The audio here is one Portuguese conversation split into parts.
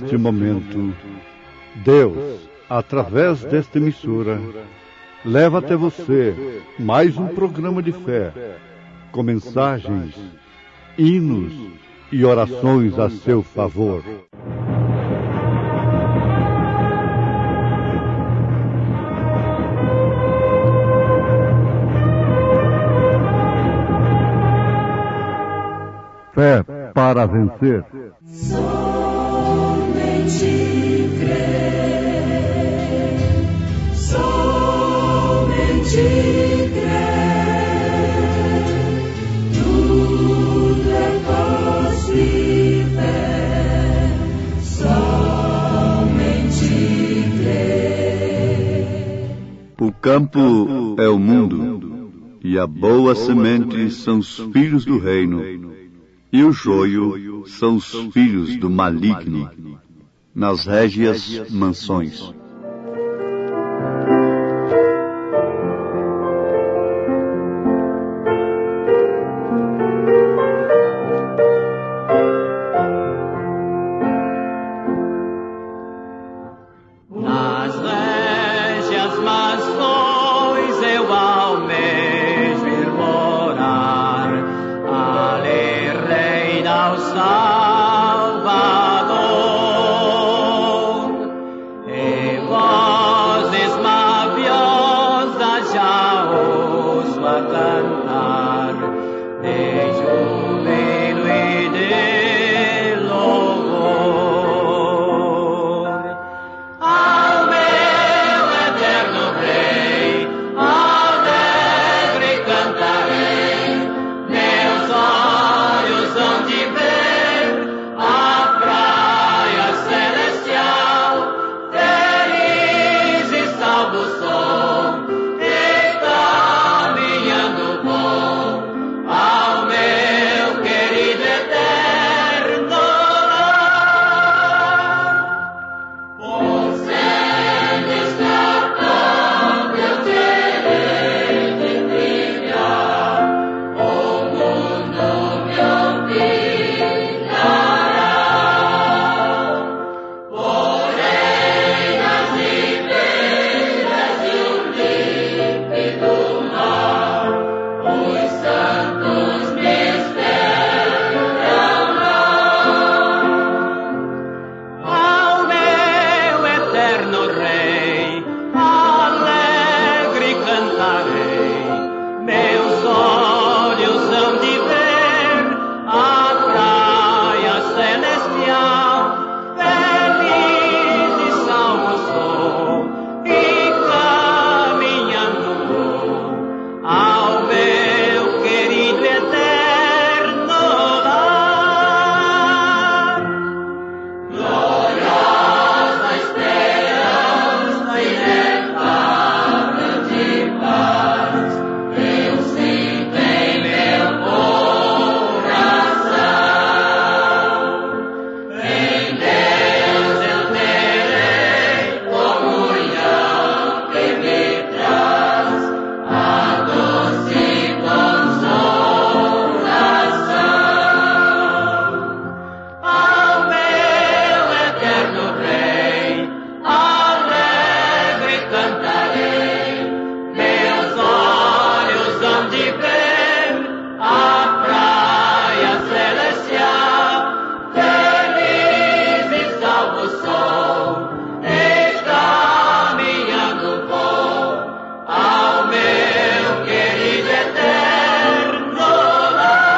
neste momento, Deus, através desta emissora, leva até você mais um programa de fé, com mensagens, hinos e orações a seu favor. Fé para vencer. Somente crer, somente crer, tudo é possível, somente crer. O campo é o mundo, e a boa semente são os filhos do reino, e o joio são os filhos do maligno, nas régias mansões. Nas régias mansões eu almejo ir morar, ali reina o Salvador, e vozes maviosas já ouço a cantar, de júbilo e de louvor. Ao meu eterno Rei, alegre cantarei, meus olhos hão de ver a praia celestial, feliz e salvo sou, e caminhando bom ao meu querido eterno lar. Por sendo escapando eu terei de trilhar, o mundo me obrigará. Porém nas ribeiras de um límpido mar, os santos me esperam lá. Ao meu eterno Rei, alegre cantarei, meus olhos hão de ver a praia celestial, feliz e salvo sou, e caminhando vou ao meu querido eterno lar. Gloriosa esperança inefável de paz, eu sinto em meu coração. Em Deus eu terei comunhão que me traz a doce consolação. Ao meu eterno Rei, alegre cantarei, meus olhos hão de ver a praia celestial, feliz e salvo sou, e caminhando vou ao meu querido eterno lar.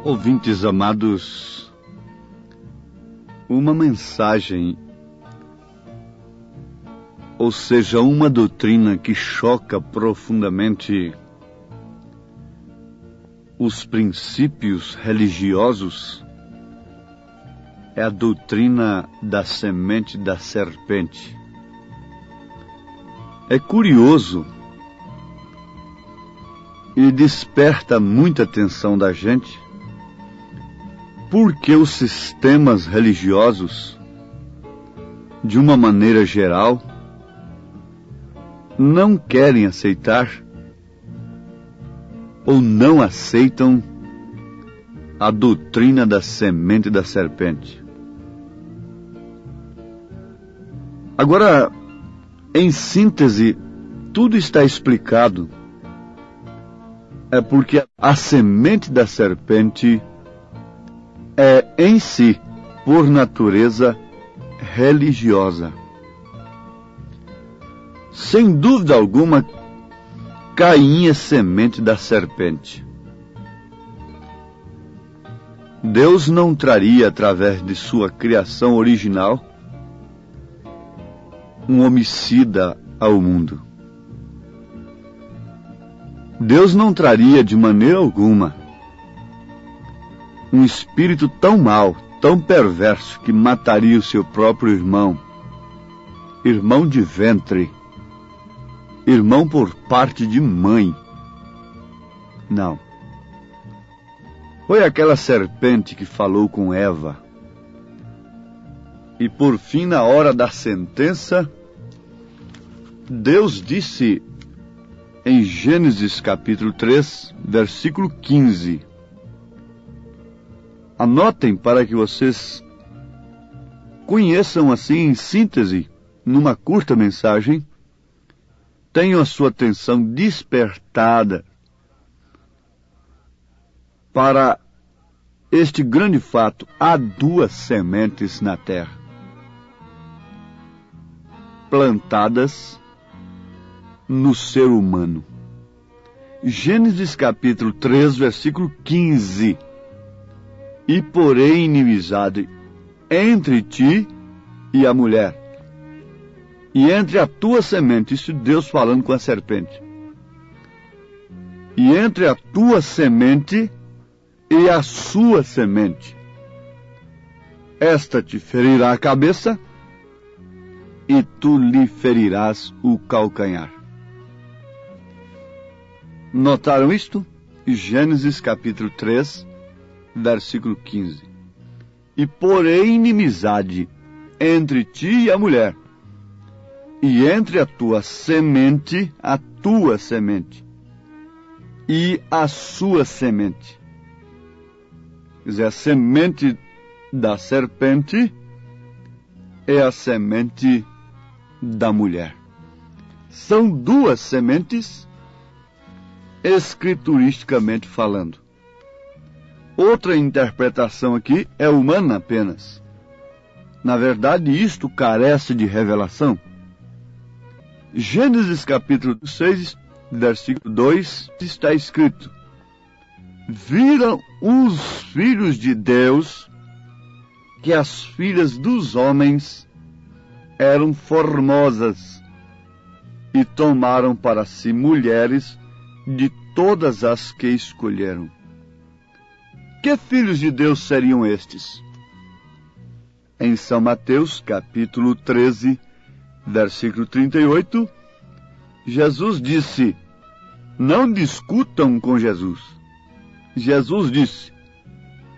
Ouvintes amados, uma mensagem, ou seja, uma doutrina que choca profundamente os princípios religiosos, é a doutrina da semente da serpente. É curioso e desperta muita atenção da gente, porque os sistemas religiosos, de uma maneira geral, não querem aceitar ou não aceitam a doutrina da semente da serpente. Agora, em síntese, tudo está explicado. É porque a semente da serpente é, em si, por natureza, religiosa. Sem dúvida alguma, Caim é semente da serpente. Deus não traria, através de sua criação original, um homicida ao mundo. Deus não traria de maneira alguma um espírito tão mau, tão perverso, que mataria o seu próprio irmão, irmão de ventre, irmão por parte de mãe. Não. Foi aquela serpente que falou com Eva. E por fim, na hora da sentença, Deus disse em Gênesis capítulo 3, versículo 15. Anotem para que vocês conheçam assim, em síntese, numa curta mensagem, tenham a sua atenção despertada para este grande fato: há duas sementes na terra, plantadas no ser humano. Gênesis capítulo 3, versículo 15. E porém inimizade entre ti e a mulher, e entre a tua semente, isso Deus falando com a serpente, e entre a tua semente e a sua semente, esta te ferirá a cabeça, e tu lhe ferirás o calcanhar. Notaram isto? Gênesis capítulo 3, versículo 15. E porém inimizade entre ti e a mulher, e entre a tua semente, e a sua semente. Quer dizer, a semente da serpente é a semente da mulher. São duas sementes, escrituristicamente falando. Outra interpretação aqui é humana apenas. Na verdade, isto carece de revelação. Gênesis capítulo 6, versículo 2, está escrito: viram os filhos de Deus que as filhas dos homens eram formosas, e tomaram para si mulheres de todas as que escolheram. Que filhos de Deus seriam estes? Em São Mateus, capítulo 13, versículo 38, Jesus disse: não discutam com Jesus. Jesus disse,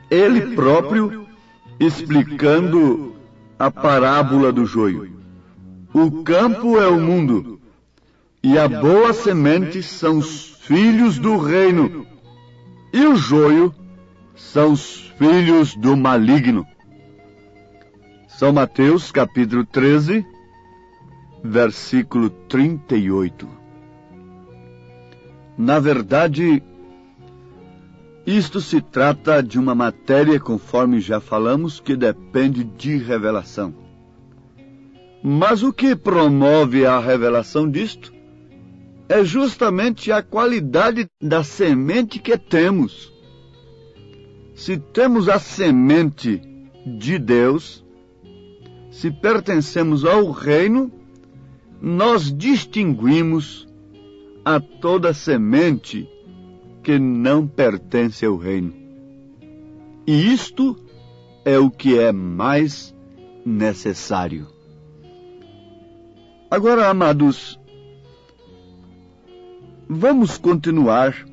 ele próprio, explicando a parábola do joio: o campo é o mundo, e a boa semente são os filhos do reino, e o joio são os filhos do maligno. São Mateus, capítulo 13, versículo 38. Na verdade, isto se trata de uma matéria, conforme já falamos, que depende de revelação. Mas o que promove a revelação disto é justamente a qualidade da semente que temos. Se temos a semente de Deus, se pertencemos ao reino, nós distinguimos a toda semente que não pertence ao reino. E isto é o que é mais necessário. Agora, amados, vamos continuar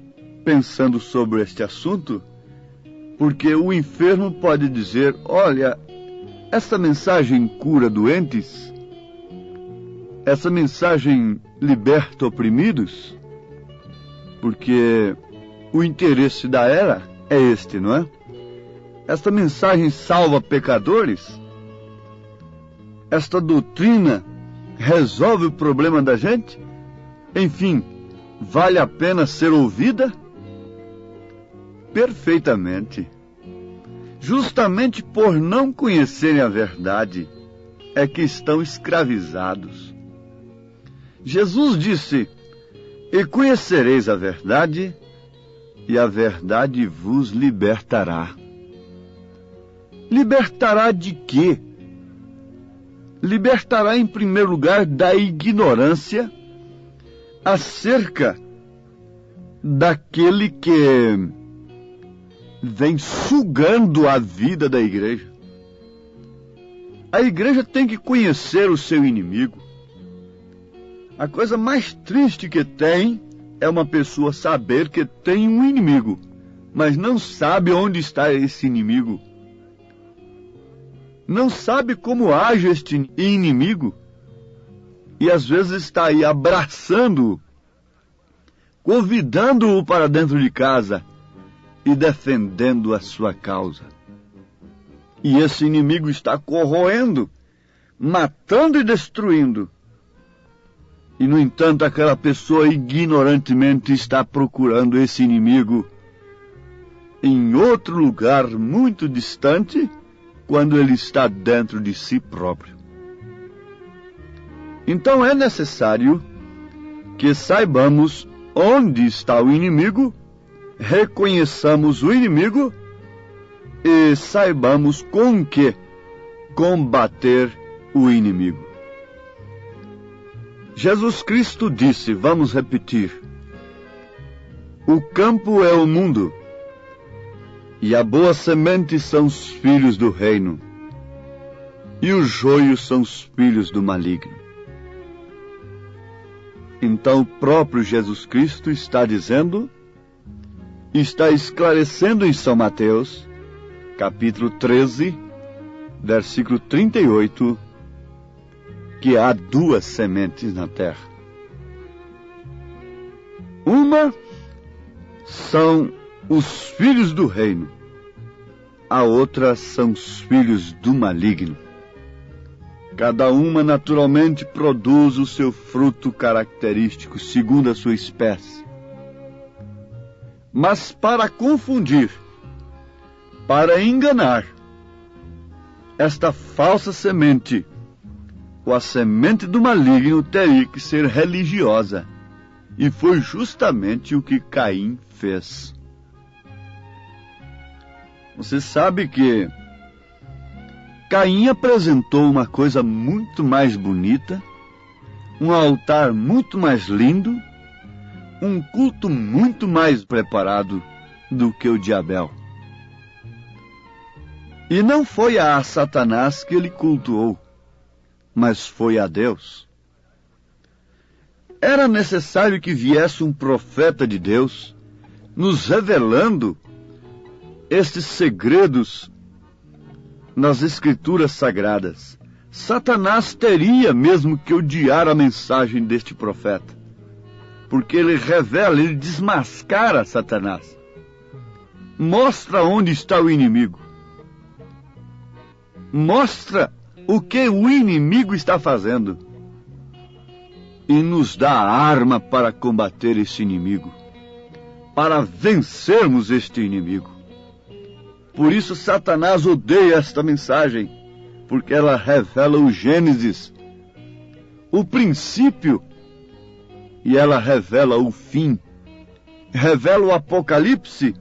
pensando sobre este assunto, porque o enfermo pode dizer: olha, essa mensagem cura doentes, essa mensagem liberta oprimidos, porque o interesse da era é este, não é? Esta mensagem salva pecadores? Esta doutrina resolve o problema da gente? Enfim, vale a pena ser ouvida? Perfeitamente. Justamente por não conhecerem a verdade, é que estão escravizados. Jesus disse: e conhecereis a verdade, e a verdade vos libertará. Libertará de quê? Libertará, em primeiro lugar, da ignorância acerca daquele que vem sugando a vida da igreja. A igreja tem que conhecer o seu inimigo. A coisa mais triste que tem é uma pessoa saber que tem um inimigo, mas não sabe onde está esse inimigo. Não sabe como age este inimigo. E às vezes está aí abraçando-o, convidando-o para dentro de casa e defendendo a sua causa. E esse inimigo está corroendo, matando e destruindo. E, no entanto, aquela pessoa ignorantemente está procurando esse inimigo em outro lugar muito distante, quando ele está dentro de si próprio. Então é necessário que saibamos onde está o inimigo, reconheçamos o inimigo e saibamos com que combater o inimigo. Jesus Cristo disse, vamos repetir: o campo é o mundo, e a boa semente são os filhos do reino, e os joios são os filhos do maligno. Então o próprio Jesus Cristo está dizendo, está esclarecendo em São Mateus, capítulo 13, versículo 38, que há duas sementes na terra. Uma são os filhos do reino, a outra são os filhos do maligno. Cada uma naturalmente produz o seu fruto característico segundo a sua espécie. Mas para confundir, para enganar esta falsa semente, ou a semente do maligno, teria que ser religiosa. E foi justamente o que Caim fez. Você sabe que Caim apresentou uma coisa muito mais bonita, um altar muito mais lindo, um culto muito mais preparado do que o de Abel. E não foi a Satanás que ele cultuou, mas foi a Deus. Era necessário que viesse um profeta de Deus, nos revelando estes segredos nas Escrituras Sagradas. Satanás teria mesmo que odiar a mensagem deste profeta, porque ele revela, ele desmascara Satanás, mostra onde está o inimigo, mostra o que o inimigo está fazendo e nos dá a arma para combater esse inimigo, para vencermos este inimigo. Por isso Satanás odeia esta mensagem, porque ela revela o Gênesis, o princípio, e ela revela o fim, revela o Apocalipse.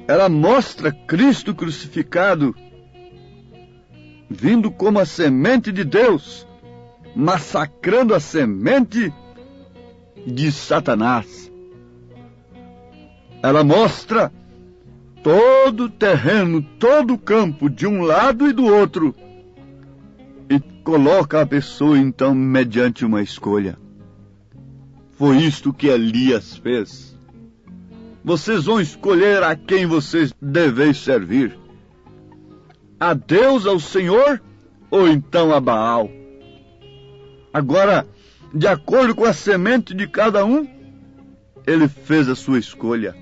Ela mostra Cristo crucificado, vindo como a semente de Deus, massacrando a semente de Satanás. Ela mostra todo o terreno, todo o campo, de um lado e do outro, e coloca a pessoa, então, mediante uma escolha. Foi isto que Elias fez. vocês vão escolher a quem vocês devem servir. A Deus, ao Senhor, ou então a Baal? Agora, de acordo com a semente de cada um, ele fez a sua escolha.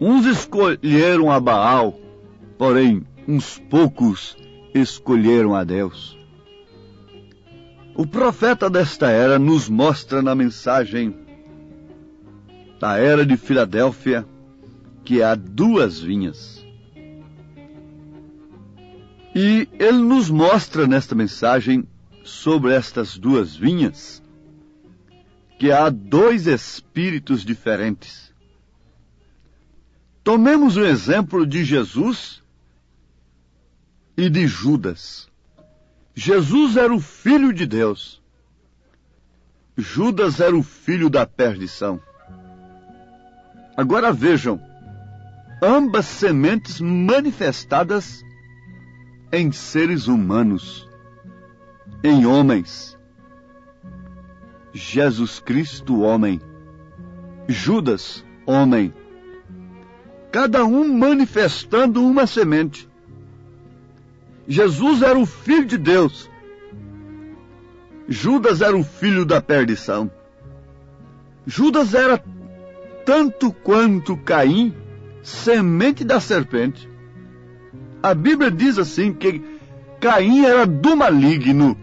Uns escolheram a Baal, porém, uns poucos escolheram a Deus. O profeta desta era nos mostra na mensagem da era de Filadélfia que há duas vinhas. E ele nos mostra nesta mensagem sobre estas duas vinhas que há dois espíritos diferentes. Tomemos o exemplo de Jesus e de Judas. Jesus era o Filho de Deus. Judas era o filho da perdição. Agora vejam, ambas sementes manifestadas em seres humanos, em homens. Jesus Cristo, homem. Judas, homem. Cada um manifestando uma semente. Jesus era o Filho de Deus. Judas era o filho da perdição. Judas era, tanto quanto Caim, semente da serpente. A Bíblia diz assim que Caim era do maligno.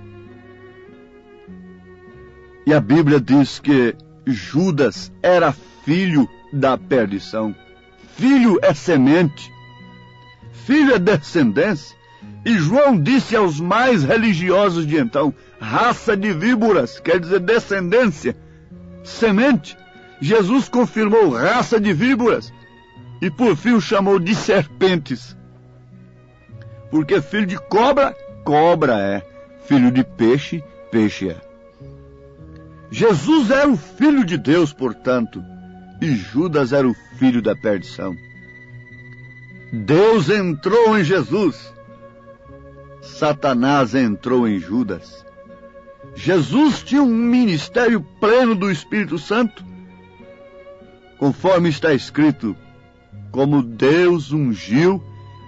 E a Bíblia diz que Judas era filho da perdição. Filho é semente. Filho é descendência. E João disse aos mais religiosos de então, raça de víboras, quer dizer descendência, semente. Jesus confirmou raça de víboras e por fim o chamou de serpentes. Porque filho de cobra, cobra é. Filho de peixe, peixe é. Jesus era o Filho de Deus, portanto, e Judas era o filho da perdição. Deus entrou em Jesus. Satanás entrou em Judas. Jesus tinha um ministério pleno do Espírito Santo, conforme está escrito, como Deus ungiu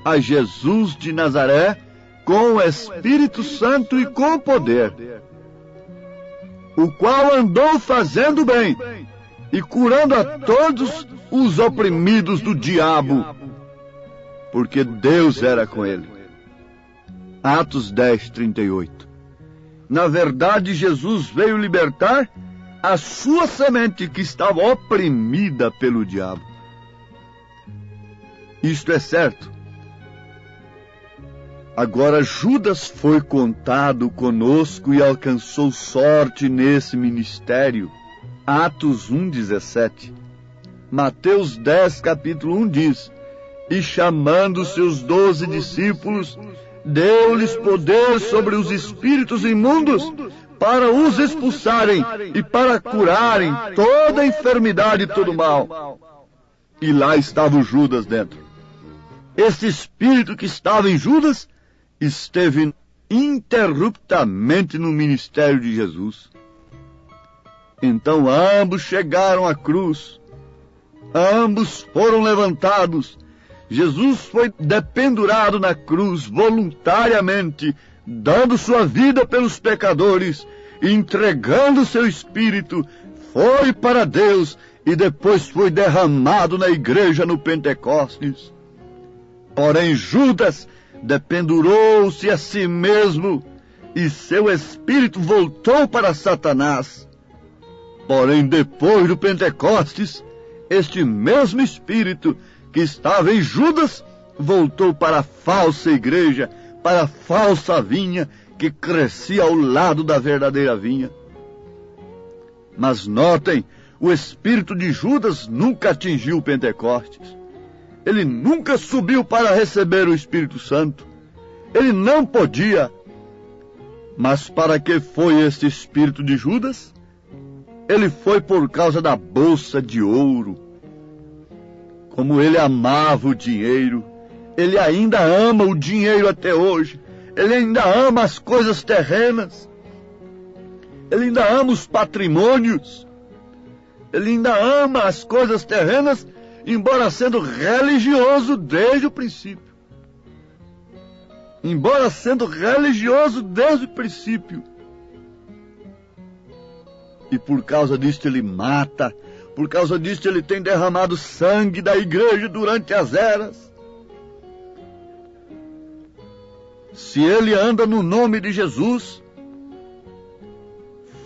a Jesus de Nazaré com o Espírito Santo e com poder, o qual andou fazendo bem e curando a todos os oprimidos do diabo, porque Deus era com ele. Atos 10, 38. Na verdade, Jesus veio libertar a sua semente que estava oprimida pelo diabo. Isto é certo. Agora Judas foi contado conosco e alcançou sorte nesse ministério. Atos 1:17. Mateus 10, capítulo 1 diz: e chamando seus 12 discípulos, deu-lhes poder sobre os espíritos imundos para os expulsarem e para curarem toda enfermidade e todo mal. E lá estava o Judas dentro. Esse espírito que estava em Judas esteve interruptamente no ministério de Jesus. Então ambos chegaram à cruz, ambos foram levantados. Jesus foi dependurado na cruz voluntariamente, dando sua vida pelos pecadores, entregando seu espírito, foi para Deus e depois foi derramado na igreja no Pentecostes. Porém, Judas dependurou-se a si mesmo e seu espírito voltou para Satanás. Porém, depois do Pentecostes, este mesmo espírito que estava em Judas voltou para a falsa igreja, para a falsa vinha que crescia ao lado da verdadeira vinha. Mas notem, o espírito de Judas nunca atingiu o Pentecostes. Ele nunca subiu para receber o Espírito Santo. Ele não podia. Mas para que foi este espírito de Judas? Ele foi por causa da bolsa de ouro. Como ele amava o dinheiro, ele ainda ama o dinheiro até hoje. Ele ainda ama as coisas terrenas. Ele ainda ama os patrimônios. Ele ainda ama as coisas terrenas, embora sendo religioso desde o princípio. Embora sendo religioso desde o princípio. E por causa disso ele mata. Por causa disso ele tem derramado sangue da igreja durante as eras. Se ele anda no nome de Jesus,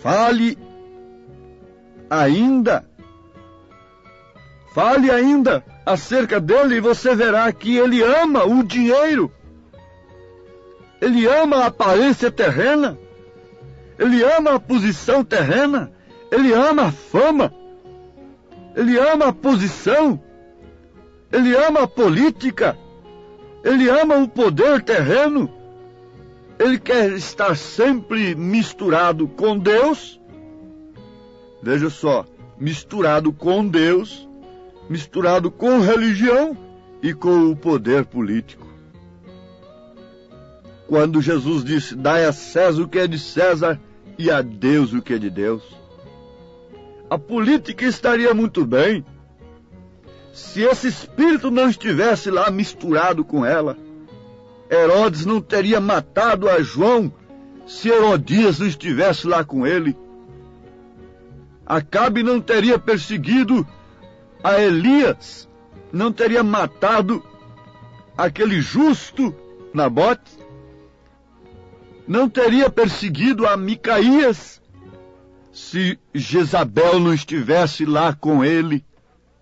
fale ainda acerca dele e você verá que ele ama o dinheiro. Ele ama a aparência terrena. Ele ama a posição terrena. Ele ama a fama. Ele ama a posição. Ele ama a política. Ele ama o poder terreno. Ele quer estar sempre misturado com Deus. Veja só, misturado com Deus, misturado com religião e com o poder político. Quando Jesus disse, dai a César o que é de César e a Deus o que é de Deus. A política estaria muito bem se esse espírito não estivesse lá misturado com ela. Herodes não teria matado a João se Herodias não estivesse lá com ele. Acabe não teria perseguido a Elias, não teria matado aquele justo Nabote, não teria perseguido a Micaías se Jezabel não estivesse lá com ele,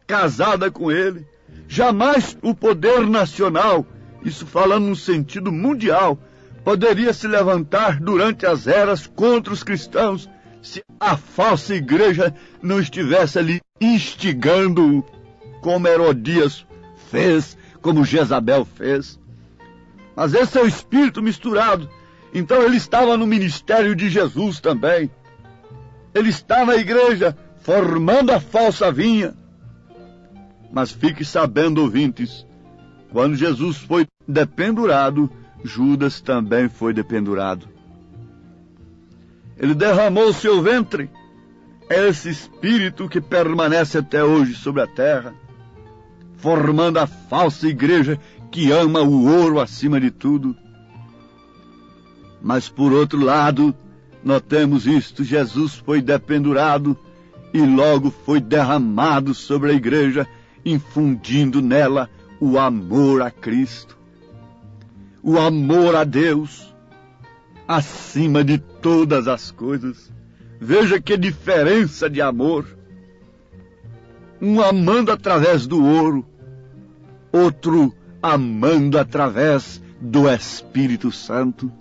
casada com ele. Jamais o poder nacional, isso falando no sentido mundial, poderia se levantar durante as eras contra os cristãos se a falsa igreja não estivesse ali instigando, como Herodias fez, como Jezabel fez. Mas esse é o espírito misturado. Então ele estava no ministério de Jesus também. Ele está na igreja, formando a falsa vinha. Mas fique sabendo, ouvintes, quando Jesus foi dependurado, Judas também foi dependurado. Ele derramou o seu ventre. É esse espírito que permanece até hoje sobre a terra, formando a falsa igreja que ama o ouro acima de tudo. Mas por outro lado, notemos isto, Jesus foi dependurado e logo foi derramado sobre a igreja, infundindo nela o amor a Cristo, o amor a Deus, acima de todas as coisas. Veja que diferença de amor. Um amando através do ouro, outro amando através do Espírito Santo.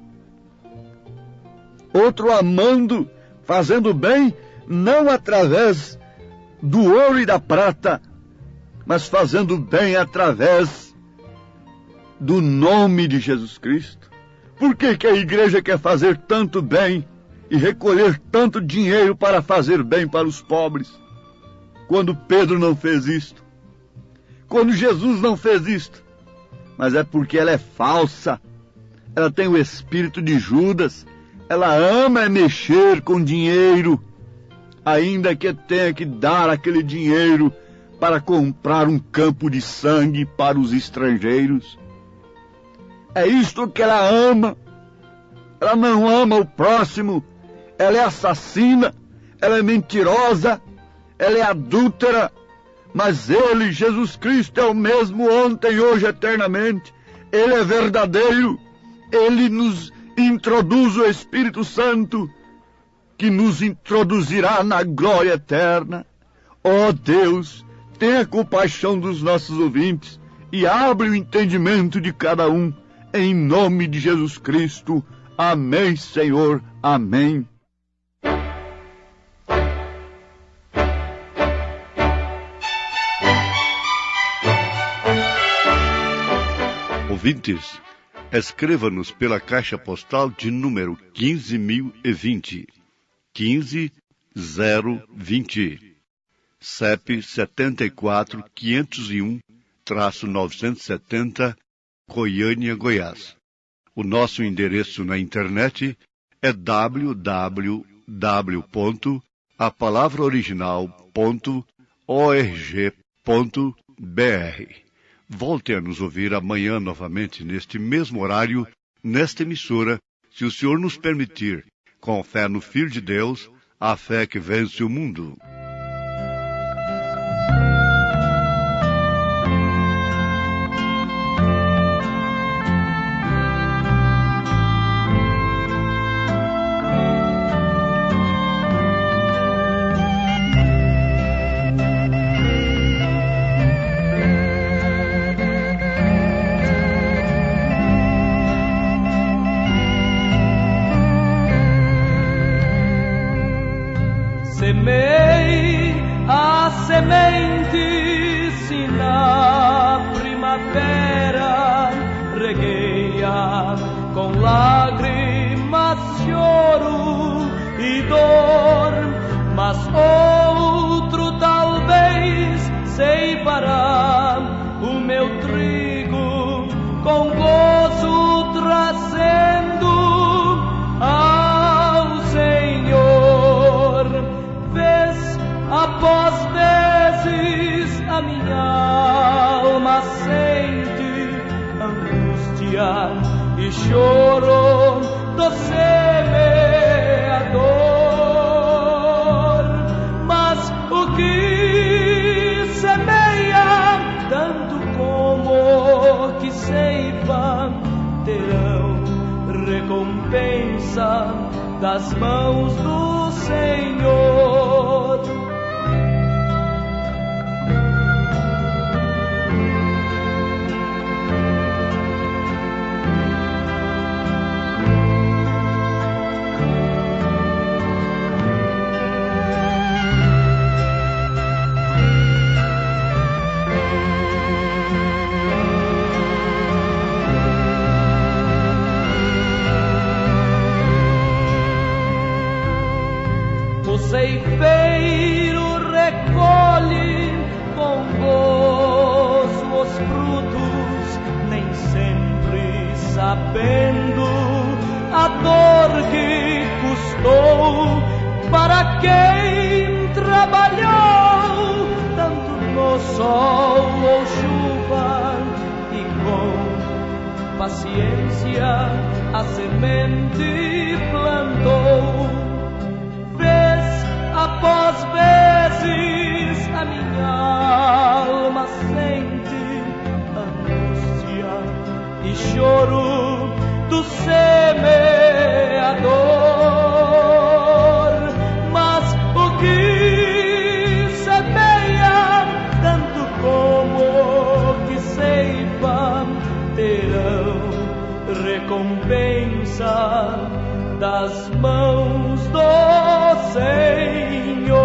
Outro amando, fazendo bem, não através do ouro e da prata, mas fazendo bem através do nome de Jesus Cristo. Por que que a igreja quer fazer tanto bem e recolher tanto dinheiro para fazer bem para os pobres? Quando Pedro não fez isto, quando Jesus não fez isto, mas é porque ela é falsa, ela tem o espírito de Judas, ela ama mexer com dinheiro, ainda que tenha que dar aquele dinheiro para comprar um campo de sangue para os estrangeiros. É isto que ela ama. Ela não ama o próximo, ela é assassina, ela é mentirosa, ela é adúltera, mas ele, Jesus Cristo, é o mesmo ontem, hoje, eternamente. Ele é verdadeiro, ele nos introduz o Espírito Santo, que nos introduzirá na glória eterna. Ó Deus, tenha compaixão dos nossos ouvintes e abre o entendimento de cada um, em nome de Jesus Cristo. Amém, Senhor. Amém. Ouvintes, escreva-nos pela caixa postal de número 15.020, 15020, CEP 74.501-970, Goiânia, Goiás. O nosso endereço na internet é www.awr.org. a palavra original.org.br. Volte a nos ouvir amanhã novamente neste mesmo horário, nesta emissora, se o Senhor nos permitir, com fé no Filho de Deus, a fé que vence o mundo. Semei a semente, se na primavera reguei-a com lágrimas, choro e dor, mas outro talvez ceifará o meu trigo com gozo, trazendo ao Senhor. Vez após vezes a minha alma sente angústia e choro do semeador, mas o que semeia, tanto como que ceifa, terão recompensa das mãos do Senhor. O ceifeiro recolhe com gozo os frutos, nem sempre sabendo a dor que custou para quem trabalhou tanto no sol ou chuva e com paciência a semente plantou. Vez após vezes a minha alma sente angústia e choro do semeador, mas o que semeia, tanto como que ceifa, terão recompensa das mãos do Senhor.